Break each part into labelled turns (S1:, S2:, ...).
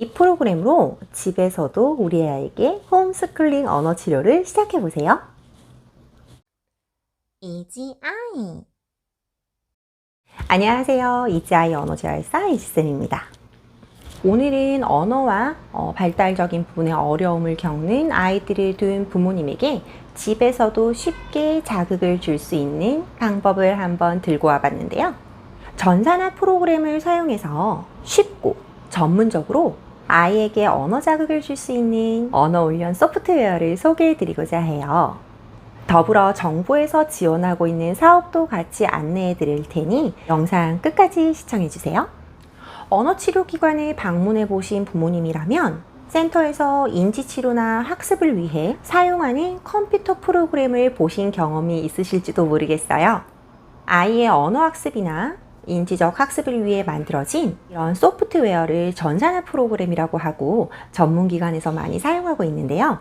S1: 이 프로그램으로 집에서도 우리 아이에게 홈스쿨링 언어 치료를 시작해 보세요.
S2: 이지 아이.
S1: 안녕하세요. 이지아이 언어 재활사 이지쌤입니다. 오늘은 언어와 발달적인 부분에 어려움을 겪는 아이들을 둔 부모님에게 집에서도 쉽게 자극을 줄 수 있는 방법을 한번 들고 와봤는데요. 전산화 프로그램을 사용해서 쉽고 전문적으로 아이에게 언어 자극을 줄 수 있는 언어 훈련 소프트웨어를 소개해 드리고자 해요. 더불어 정부에서 지원하고 있는 사업도 같이 안내해 드릴 테니 영상 끝까지 시청해 주세요. 언어치료기관에 방문해 보신 부모님이라면 센터에서 인지치료나 학습을 위해 사용하는 컴퓨터 프로그램을 보신 경험이 있으실지도 모르겠어요. 아이의 언어학습이나 인지적 학습을 위해 만들어진 이런 소프트웨어를 전산화 프로그램이라고 하고 전문기관에서 많이 사용하고 있는데요.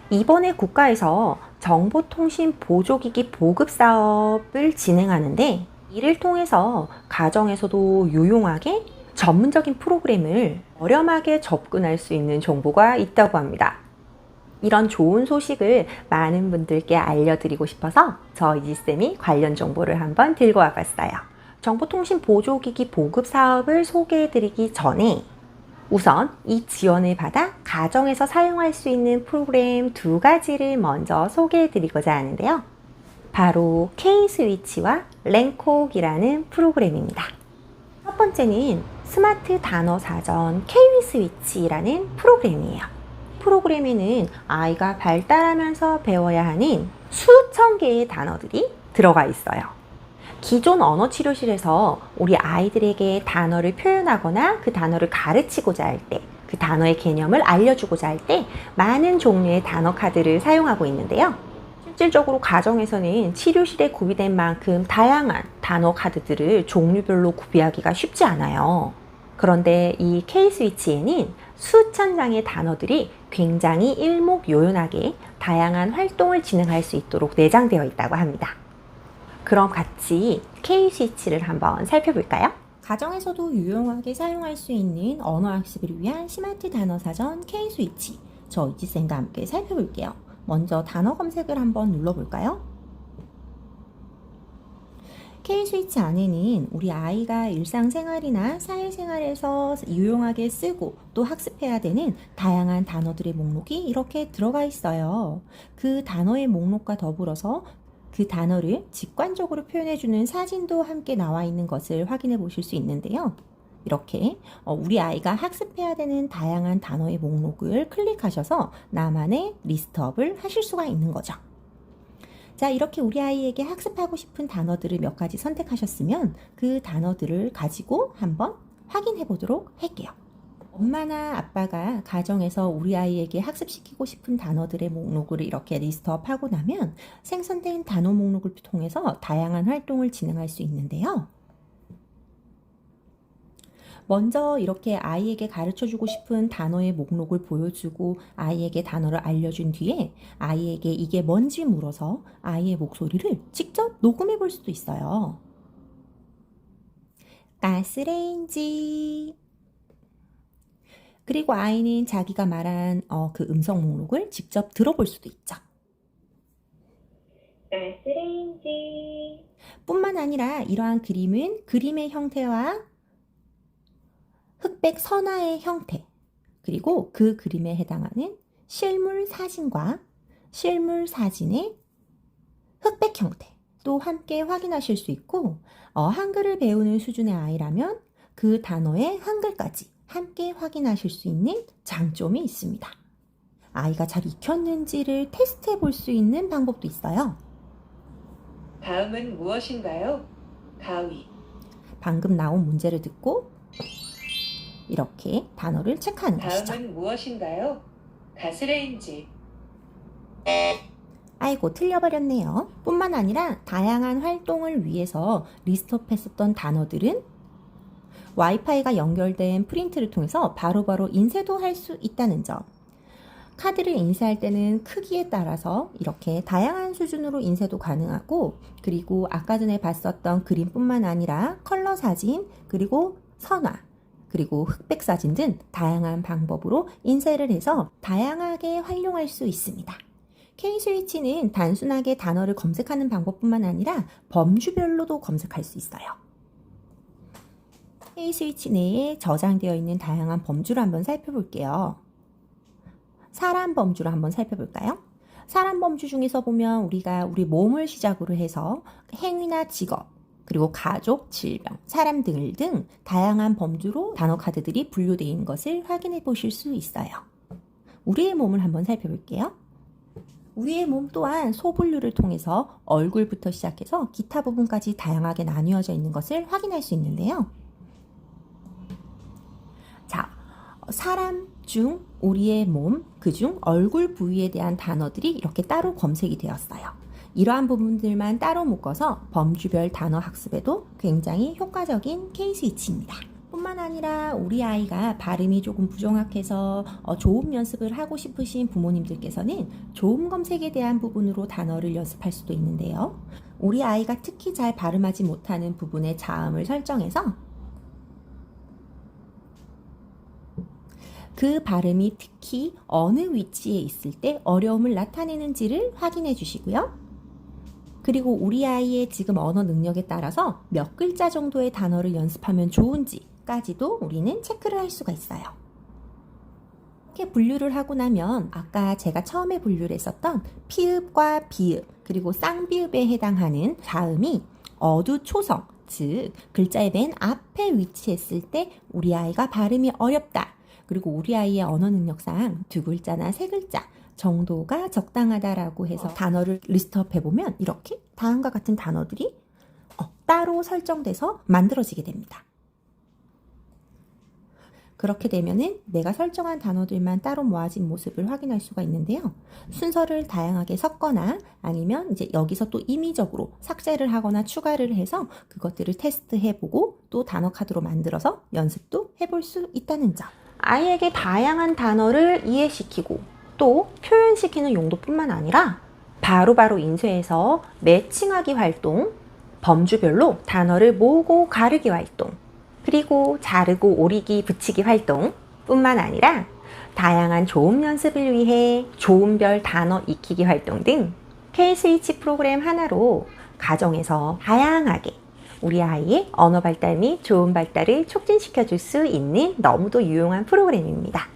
S1: 이번에 국가에서 정보통신 보조기기 보급 사업을 진행하는데 이를 통해서 가정에서도 유용하게 전문적인 프로그램을 저렴하게 접근할 수 있는 정보가 있다고 합니다. 이런 좋은 소식을 많은 분들께 알려드리고 싶어서 저 이지쌤이 관련 정보를 한번 들고 와봤어요. 정보통신 보조기기 보급 사업을 소개해드리기 전에 우선 이 지원을 받아 가정에서 사용할 수 있는 프로그램 두 가지를 먼저 소개해드리고자 하는데요. 바로 K-스위치와 랭콕이라는 프로그램입니다. 첫 번째는 스마트 단어 사전 K-스위치라는 프로그램이에요. 프로그램에는 아이가 발달하면서 배워야 하는 수천 개의 단어들이 들어가 있어요. 기존 언어치료실에서 우리 아이들에게 단어를 표현하거나 그 단어를 가르치고자 할 때, 그 단어의 개념을 알려주고자 할 때 많은 종류의 단어 카드를 사용하고 있는데요. 실질적으로 가정에서는 치료실에 구비된 만큼 다양한 단어 카드들을 종류별로 구비하기가 쉽지 않아요. 그런데 이 K-스위치에는 수천 장의 단어들이 굉장히 일목요연하게 다양한 활동을 진행할 수 있도록 내장되어 있다고 합니다. 그럼 같이 K-스위치를 한번 살펴볼까요? 가정에서도 유용하게 사용할 수 있는 언어학습을 위한 스마트 단어 사전 K-스위치, 저 이지쌤과 함께 살펴볼게요. 먼저 단어 검색을 한번 눌러볼까요? K-스위치 안에는 우리 아이가 일상생활이나 사회생활에서 유용하게 쓰고 또 학습해야 되는 다양한 단어들의 목록이 이렇게 들어가 있어요. 그 단어의 목록과 더불어서 그 단어를 직관적으로 표현해주는 사진도 함께 나와 있는 것을 확인해 보실 수 있는데요. 이렇게 우리 아이가 학습해야 되는 다양한 단어의 목록을 클릭하셔서 나만의 리스트업을 하실 수가 있는 거죠. 자, 이렇게 우리 아이에게 학습하고 싶은 단어들을 몇 가지 선택하셨으면 그 단어들을 가지고 한번 확인해 보도록 할게요. 엄마나 아빠가 가정에서 우리 아이에게 학습시키고 싶은 단어들의 목록을 이렇게 리스트업하고 나면 생성된 단어 목록을 통해서 다양한 활동을 진행할 수 있는데요. 먼저 이렇게 아이에게 가르쳐주고 싶은 단어의 목록을 보여주고 아이에게 단어를 알려준 뒤에 아이에게 이게 뭔지 물어서 아이의 목소리를 직접 녹음해 볼 수도 있어요. 가스레인지. 그리고 아이는 자기가 말한 그 음성 목록을 직접 들어볼 수도 있죠.
S2: 가스레인지.
S1: 뿐만 아니라 이러한 그림은 그림의 형태와 흑백 선화의 형태, 그리고 그 그림에 해당하는 실물 사진과 실물 사진의 흑백 형태도 함께 확인하실 수 있고 한글을 배우는 수준의 아이라면 그 단어의 한글까지 함께 확인하실 수 있는 장점이 있습니다. 아이가 잘 익혔는지를 테스트해 볼 수 있는 방법도 있어요.
S3: 다음은 무엇인가요? 가위.
S1: 방금 나온 문제를 듣고 이렇게 단어를 체크하는 것이죠.
S3: 다음은 무엇인가요? 가스레인지.
S1: 아이고, 틀려버렸네요. 뿐만 아니라 다양한 활동을 위해서 리스트업했었던 단어들은 와이파이가 연결된 프린트를 통해서 바로바로 인쇄도 할 수 있다는 점. 카드를 인쇄할 때는 크기에 따라서 이렇게 다양한 수준으로 인쇄도 가능하고, 그리고 아까 전에 봤었던 그림뿐만 아니라 컬러 사진, 그리고 선화, 그리고 흑백 사진 등 다양한 방법으로 인쇄를 해서 다양하게 활용할 수 있습니다. K-스위치는 단순하게 단어를 검색하는 방법뿐만 아니라 범주별로도 검색할 수 있어요. K-스위치 내에 저장되어 있는 다양한 범주를 한번 살펴볼게요. 사람 범주를 한번 살펴볼까요? 사람 범주 중에서 보면 우리가 우리 몸을 시작으로 해서 행위나 직업, 그리고 가족, 질병, 사람 등을 등 다양한 범주로 단어 카드들이 분류되어 있는 것을 확인해 보실 수 있어요. 우리의 몸을 한번 살펴볼게요. 우리의 몸 또한 소분류를 통해서 얼굴부터 시작해서 기타 부분까지 다양하게 나뉘어져 있는 것을 확인할 수 있는데요. 자, 사람 중 우리의 몸, 그중 얼굴 부위에 대한 단어들이 이렇게 따로 검색이 되었어요. 이러한 부분들만 따로 묶어서 범주별 단어 학습에도 굉장히 효과적인 K-스위치입니다. 뿐만 아니라 우리 아이가 발음이 조금 부정확해서 조음 연습을 하고 싶으신 부모님들께서는 조음 검색에 대한 부분으로 단어를 연습할 수도 있는데요. 우리 아이가 특히 잘 발음하지 못하는 부분의 자음을 설정해서 그 발음이 특히 어느 위치에 있을 때 어려움을 나타내는지를 확인해 주시고요. 그리고 우리 아이의 지금 언어 능력에 따라서 몇 글자 정도의 단어를 연습하면 좋은지까지도 우리는 체크를 할 수가 있어요. 이렇게 분류를 하고 나면 아까 제가 처음에 분류를 했었던 피읍과 비읍 그리고 쌍비읍에 해당하는 자음이 어두초성, 즉 글자의 맨 앞에 위치했을 때 우리 아이가 발음이 어렵다. 그리고 우리 아이의 언어 능력상 2글자나 3글자 정도가 적당하다라고 해서 단어를 리스트업 해보면 이렇게 다음과 같은 단어들이 따로 설정돼서 만들어지게 됩니다. 그렇게 되면은 내가 설정한 단어들만 따로 모아진 모습을 확인할 수가 있는데요. 순서를 다양하게 섞거나 아니면 이제 여기서 또 임의적으로 삭제를 하거나 추가를 해서 그것들을 테스트해보고 또 단어 카드로 만들어서 연습도 해볼 수 있다는 점. 아이에게 다양한 단어를 이해시키고 또 표현시키는 용도뿐만 아니라 바로바로 인쇄해서 매칭하기 활동, 범주별로 단어를 모으고 가르기 활동, 그리고 자르고 오리기 붙이기 활동 뿐만 아니라 다양한 조음 연습을 위해 조음별 단어 익히기 활동 등 K-스위치 프로그램 하나로 가정에서 다양하게 우리 아이의 언어 발달 및 조음 발달을 촉진시켜 줄 수 있는 너무도 유용한 프로그램입니다.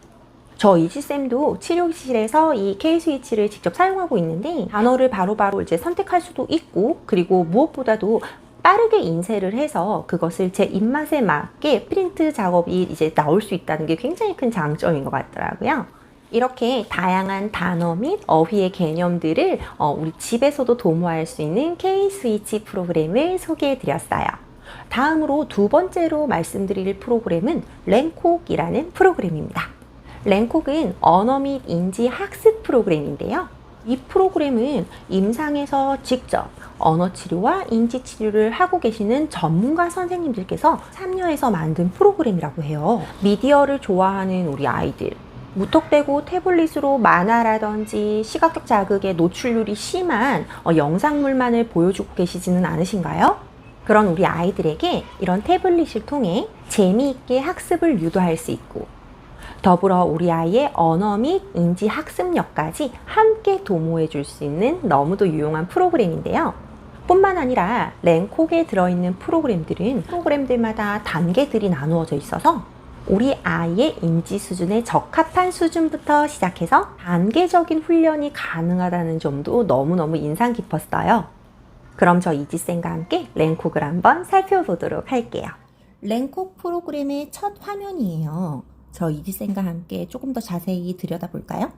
S1: 저 이지쌤도 치료실에서 이 K-스위치를 직접 사용하고 있는데 단어를 바로바로 이제 선택할 수도 있고 그리고 무엇보다도 빠르게 인쇄를 해서 그것을 제 입맛에 맞게 프린트 작업이 이제 나올 수 있다는 게 굉장히 큰 장점인 것 같더라고요. 이렇게 다양한 단어 및 어휘의 개념들을 우리 집에서도 도모할 수 있는 K-스위치 프로그램을 소개해 드렸어요. 다음으로 두 번째로 말씀드릴 프로그램은 랭콕이라는 프로그램입니다. 랭콕은 언어 및 인지 학습 프로그램인데요. 이 프로그램은 임상에서 직접 언어 치료와 인지 치료를 하고 계시는 전문가 선생님들께서 참여해서 만든 프로그램이라고 해요. 미디어를 좋아하는 우리 아이들, 무턱대고 태블릿으로 만화라든지 시각적 자극에 노출률이 심한 영상물만을 보여주고 계시지는 않으신가요? 그런 우리 아이들에게 이런 태블릿을 통해 재미있게 학습을 유도할 수 있고 더불어 우리 아이의 언어 및 인지 학습력까지 함께 도모해 줄 수 있는 너무도 유용한 프로그램인데요. 뿐만 아니라 랭콕에 들어있는 프로그램들마다 단계들이 나누어져 있어서 우리 아이의 인지 수준에 적합한 수준부터 시작해서 단계적인 훈련이 가능하다는 점도 너무너무 인상 깊었어요. 그럼 저 이지쌤과 함께 랭콕을 한번 살펴보도록 할게요. 랭콕 프로그램의 첫 화면이에요. 저 이지쌤과 함께 조금 더 자세히 들여다볼까요?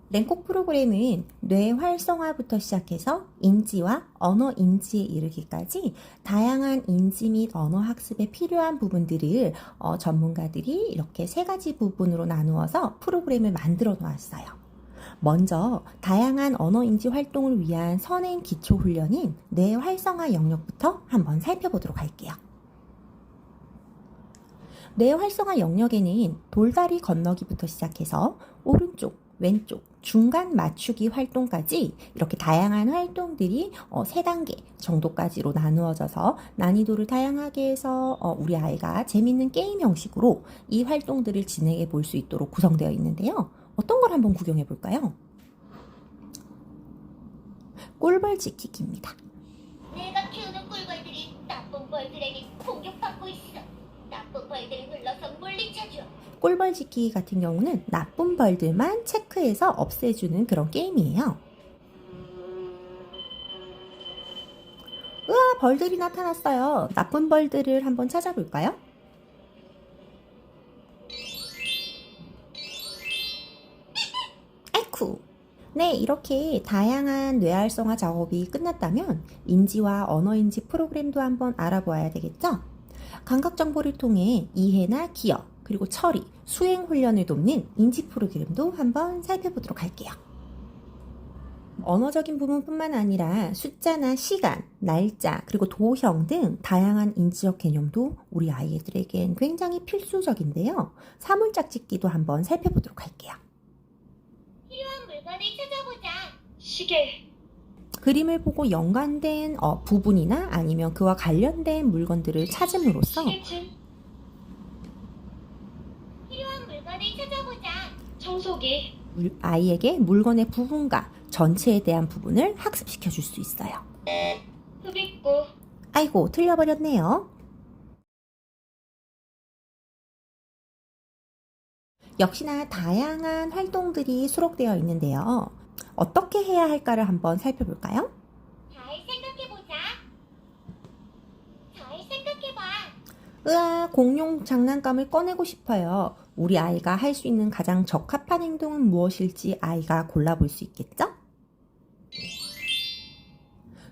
S1: 랭콕 프로그램은 뇌 활성화부터 시작해서 인지와 언어 인지에 이르기까지 다양한 인지 및 언어 학습에 필요한 부분들을 전문가들이 이렇게 3가지 부분으로 나누어서 프로그램을 만들어 놓았어요. 먼저 다양한 언어 인지 활동을 위한 선행 기초 훈련인 뇌 활성화 영역부터 한번 살펴보도록 할게요. 뇌 활성화 영역에는 돌다리 건너기부터 시작해서 오른쪽, 왼쪽 중간 맞추기 활동까지 이렇게 다양한 활동들이 3단계 정도까지로 나누어져서 난이도를 다양하게 해서 우리 아이가 재밌는 게임 형식으로 이 활동들을 진행해 볼 수 있도록 구성되어 있는데요. 어떤 걸 한번 구경해 볼까요? 꿀벌 지키기입니다.
S4: 내가 키우는 꿀벌들이 나쁜 벌들에게 공격받고 있어. 나쁜 벌들을 눌러서 물리쳐줘.
S1: 꿀벌 지키기 같은 경우는 나쁜 벌들만 체크해서 없애주는 그런 게임이에요. 우와, 벌들이 나타났어요. 나쁜 벌들을 한번 찾아볼까요? 아이쿠. 네, 이렇게 다양한 뇌활성화 작업이 끝났다면 인지와 언어인지 프로그램도 한번 알아보아야 되겠죠? 감각 정보를 통해 이해나 기억, 그리고 처리, 수행 훈련을 돕는 인지 프로그램도 한번 살펴보도록 할게요. 언어적인 부분뿐만 아니라 숫자나 시간, 날짜, 그리고 도형 등 다양한 인지적 개념도 우리 아이들에겐 굉장히 필수적인데요. 사물짝 찍기도 한번 살펴보도록 할게요.
S4: 필요한 물건을 찾아보자.
S3: 시계,
S1: 그림을 보고 연관된 부분이나 아니면 그와 관련된 물건들을 찾음으로써
S3: 시계층,
S4: 필요한 물건을 찾아보자.
S3: 청소기,
S1: 아이에게 물건의 부분과 전체에 대한 부분을 학습시켜 줄 수 있어요.
S3: 흡입구,
S1: 아이고, 틀려버렸네요. 역시나 다양한 활동들이 수록되어 있는데요. 어떻게 해야 할까를 한번 살펴볼까요?
S4: 잘 생각해보자. 잘 생각해봐.
S1: 으아, 공룡 장난감을 꺼내고 싶어요. 우리 아이가 할 수 있는 가장 적합한 행동은 무엇일지 아이가 골라볼 수 있겠죠?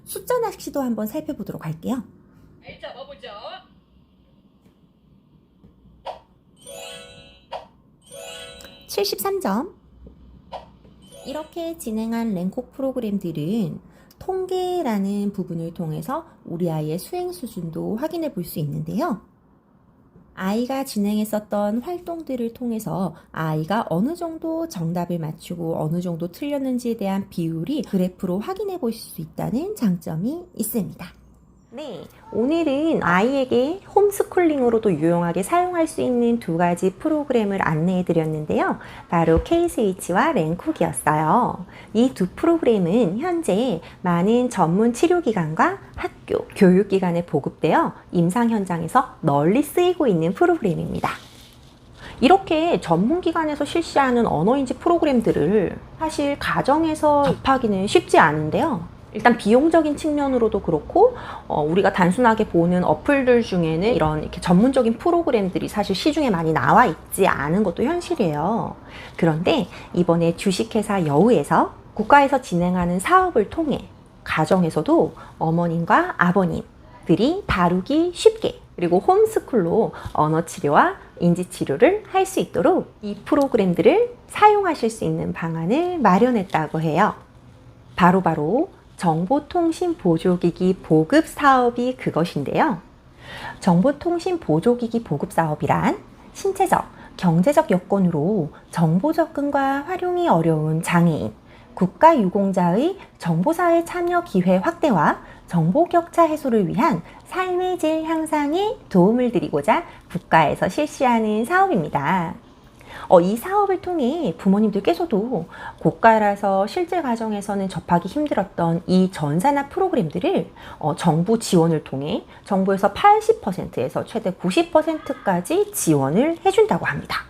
S1: 숫자 낚시도 한번 살펴보도록 할게요.
S3: 잘 잡아보자.
S1: 73점. 이렇게 진행한 랭콕 프로그램들은 통계라는 부분을 통해서 우리 아이의 수행 수준도 확인해 볼 수 있는데요. 아이가 진행했었던 활동들을 통해서 아이가 어느 정도 정답을 맞추고 어느 정도 틀렸는지에 대한 비율이 그래프로 확인해 보실 수 있다는 장점이 있습니다. 네, 오늘은 아이에게 홈스쿨링으로도 유용하게 사용할 수 있는 2가지 프로그램을 안내해 드렸는데요. 바로 K-스위치와 랭콕이었어요. 이 두 프로그램은 현재 많은 전문 치료기관과 학교, 교육기관에 보급되어 임상 현장에서 널리 쓰이고 있는 프로그램입니다. 이렇게 전문기관에서 실시하는 언어인지 프로그램들을 사실 가정에서 접하기는 쉽지 않은데요. 일단 비용적인 측면으로도 그렇고 우리가 단순하게 보는 어플들 중에는 이런 이렇게 전문적인 프로그램들이 사실 시중에 많이 나와 있지 않은 것도 현실이에요. 그런데 이번에 주식회사 여우에서 국가에서 진행하는 사업을 통해 가정에서도 어머님과 아버님들이 다루기 쉽게 그리고 홈스쿨로 언어치료와 인지치료를 할 수 있도록 이 프로그램들을 사용하실 수 있는 방안을 마련했다고 해요. 바로 정보통신보조기기 보급 사업이 그것인데요. 정보통신보조기기 보급 사업이란 신체적, 경제적 여건으로 정보 접근과 활용이 어려운 장애인, 국가유공자의 정보사회 참여 기회 확대와 정보 격차 해소를 위한 삶의 질 향상에 도움을 드리고자 국가에서 실시하는 사업입니다. 이 사업을 통해 부모님들께서도 고가라서 실제 가정에서는 접하기 힘들었던 이 전산화 프로그램들을 정부 지원을 통해 정부에서 80%에서 최대 90%까지 지원을 해준다고 합니다.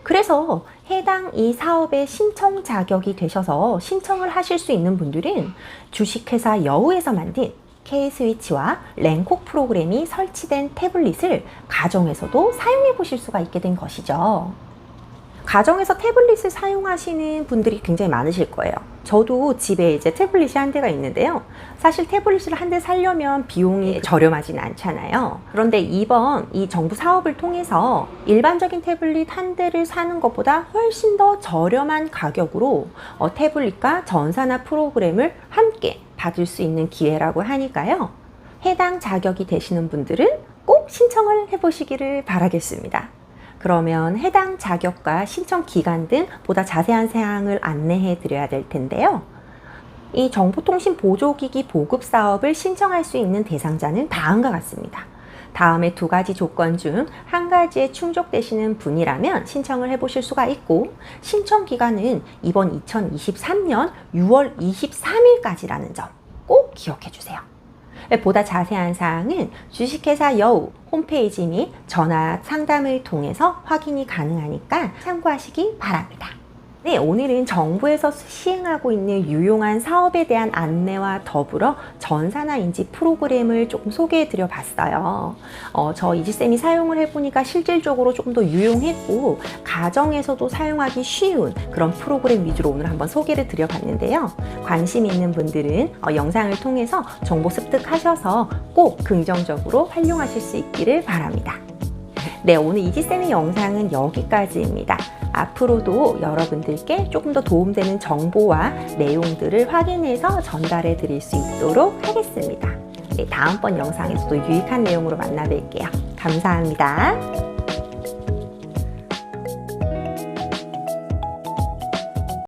S1: 그래서 해당 이 사업의 신청 자격이 되셔서 신청을 하실 수 있는 분들은 주식회사 여우에서 만든 K-스위치와 랭콕 프로그램이 설치된 태블릿을 가정에서도 사용해 보실 수가 있게 된 것이죠. 가정에서 태블릿을 사용하시는 분들이 굉장히 많으실 거예요. 저도 집에 이제 태블릿이 한 대가 있는데요. 사실 태블릿을 한 대 사려면 비용이 저렴하진 않잖아요. 그런데 이번 이 정부 사업을 통해서 일반적인 태블릿 한 대를 사는 것보다 훨씬 더 저렴한 가격으로 태블릿과 전산화 프로그램을 함께 받을 수 있는 기회라고 하니까요. 해당 자격이 되시는 분들은 꼭 신청을 해보시기를 바라겠습니다. 그러면 해당 자격과 신청 기간 등 보다 자세한 사항을 안내해 드려야 될 텐데요. 이 정보통신보조기기 보급 사업을 신청할 수 있는 대상자는 다음과 같습니다. 다음에 두 가지 조건 중 한 가지에 충족되시는 분이라면 신청을 해보실 수가 있고, 신청 기간은 이번 2023년 6월 23일까지라는 점 꼭 기억해 주세요. 보다 자세한 사항은 주식회사 여우 홈페이지 및 전화 상담을 통해서 확인이 가능하니까 참고하시기 바랍니다. 네, 오늘은 정부에서 시행하고 있는 유용한 사업에 대한 안내와 더불어 전산화 인지 프로그램을 조금 소개해 드려 봤어요. 저 이지쌤이 사용을 해보니까 실질적으로 조금 더 유용했고 가정에서도 사용하기 쉬운 그런 프로그램 위주로 오늘 한번 소개를 드려 봤는데요. 관심 있는 분들은 영상을 통해서 정보 습득하셔서 꼭 긍정적으로 활용하실 수 있기를 바랍니다. 네, 오늘 이지쌤의 영상은 여기까지입니다. 앞으로도 여러분들께 조금 더 도움되는 정보와 내용들을 확인해서 전달해 드릴 수 있도록 하겠습니다. 네, 다음번 영상에서도 유익한 내용으로 만나 뵐게요. 감사합니다.